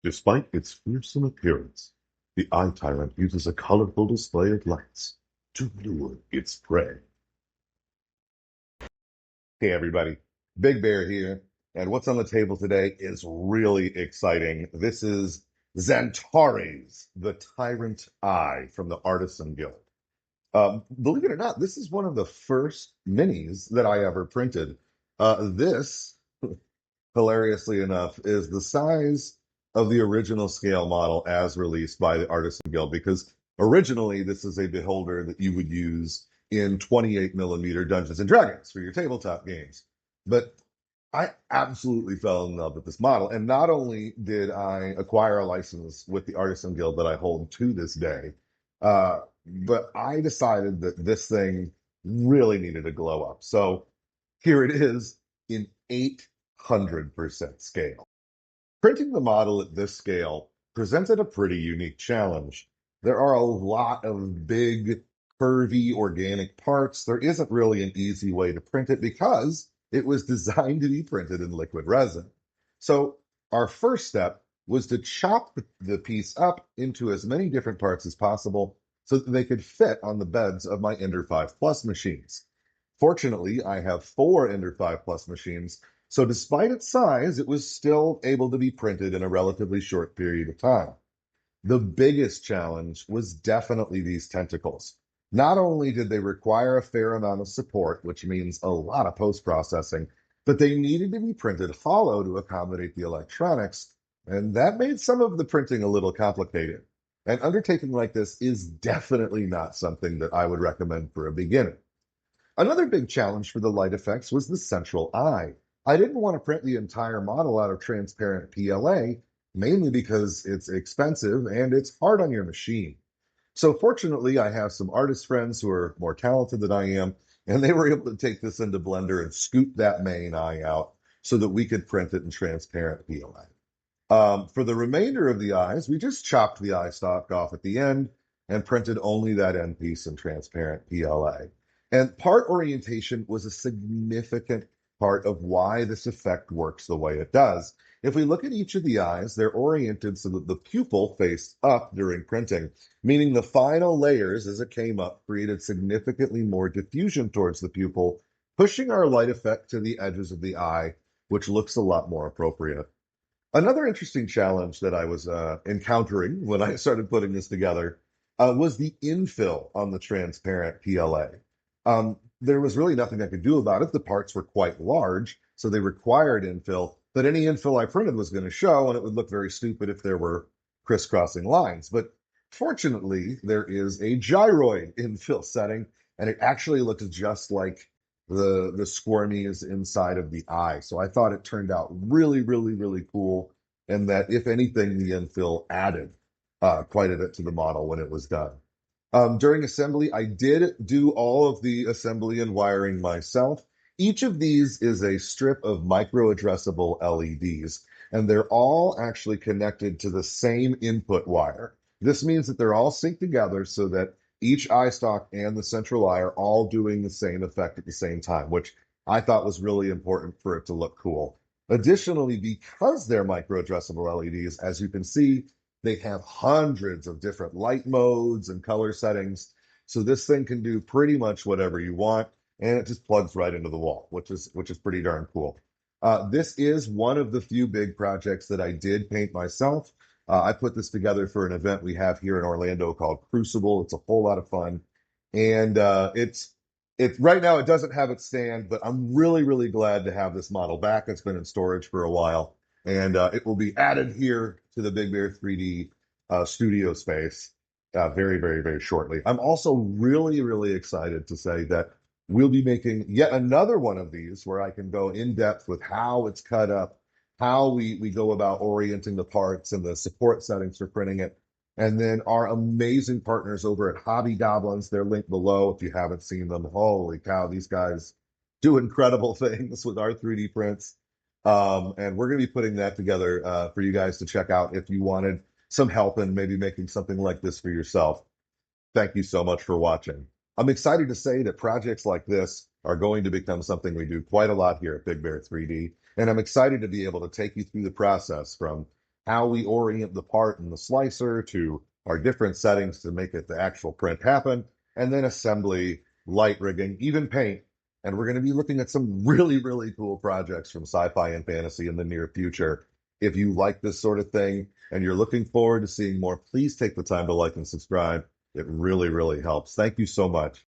Despite its fearsome appearance, the eye tyrant uses a colorful display of lights to lure its prey. Hey everybody, Big Bear here, and what's on the table today is really exciting. This is Xantares, the Tyrant Eye from the Artisan Guild. Believe it or not, this is one of the first minis that I ever printed. This hilariously enough, is the size of the original scale model as released by the Artisan Guild, because originally this is a beholder that you would use in 28 millimeter Dungeons and Dragons for your tabletop games. But I absolutely fell in love with this model. And not only did I acquire a license with the Artisan Guild that I hold to this day, but I decided that this thing really needed a glow up. So here it is in 800% scale. Printing the model at this scale presented a pretty unique challenge. There are a lot of big, curvy, organic parts. There isn't really an easy way to print it because it was designed to be printed in liquid resin. So our first step was to chop the piece up into as many different parts as possible so that they could fit on the beds of my Ender 5 Plus machines. Fortunately, I have 4 Ender 5 Plus machines, so despite its size, it was still able to be printed in a relatively short period of time. The biggest challenge was definitely these tentacles. Not only did they require a fair amount of support, which means a lot of post-processing, but they needed to be printed hollow to accommodate the electronics, and that made some of the printing a little complicated. An undertaking like this is definitely not something that I would recommend for a beginner. Another big challenge for the light effects was the central eye. I didn't want to print the entire model out of transparent PLA, mainly because it's expensive and it's hard on your machine. So fortunately, I have some artist friends who are more talented than I am, and they were able to take this into Blender and scoop that main eye out so that we could print it in transparent PLA. For the remainder of the eyes, we just chopped the eye stalk off at the end and printed only that end piece in transparent PLA. And part orientation was a significant part of why this effect works the way it does. If we look at each of the eyes, they're oriented so that the pupil faced up during printing, meaning the final layers as it came up created significantly more diffusion towards the pupil, pushing our light effect to the edges of the eye, which looks a lot more appropriate. Another interesting challenge that I was encountering when I started putting this together was the infill on the transparent PLA. There was really nothing I could do about it. The parts were quite large, so they required infill, but any infill I printed was going to show, and it would look very stupid if there were crisscrossing lines. But fortunately, there is a gyroid infill setting, and it actually looks just like the squirmies inside of the eye. So I thought it turned out really, really, really cool, and that if anything, the infill added quite a bit to the model when it was done. During assembly, I did do all of the assembly and wiring myself. Each of these is a strip of micro addressable LEDs, and they're all actually connected to the same input wire. This means that they're all synced together so that each eye stalk and the central eye are all doing the same effect at the same time, which I thought was really important for it to look cool. Additionally, because they're micro addressable LEDs, as you can see, they have hundreds of different light modes and color settings. So this thing can do pretty much whatever you want, and it just plugs right into the wall, which is pretty darn cool. This is one of the few big projects that I did paint myself. I put this together for an event we have here in Orlando called Crucible. It's a whole lot of fun, and it's right now it doesn't have its stand, but I'm really really glad to have this model back. It's been in storage for a while, and it will be added here to the BigBear 3D studio space very very very shortly. I'm also really really excited to say that we'll be making yet another one of these where I can go in depth with how it's cut up, how we go about orienting the parts and the support settings for printing it. And then our amazing partners over at Hobby Goblins, they're linked below if you haven't seen them. Holy cow, these guys do incredible things with our 3D prints. And we're going to be putting that together for you guys to check out if you wanted some help in maybe making something like this for yourself. Thank you so much for watching. I'm excited to say that projects like this are going to become something we do quite a lot here at BigBear 3D. And I'm excited to be able to take you through the process from how we orient the part in the slicer to our different settings to make it the actual print happen, and then assembly, light rigging, even paint. And we're going to be looking at some really, really cool projects from sci-fi and fantasy in the near future. If you like this sort of thing and you're looking forward to seeing more, please take the time to like and subscribe. It really, really helps. Thank you so much.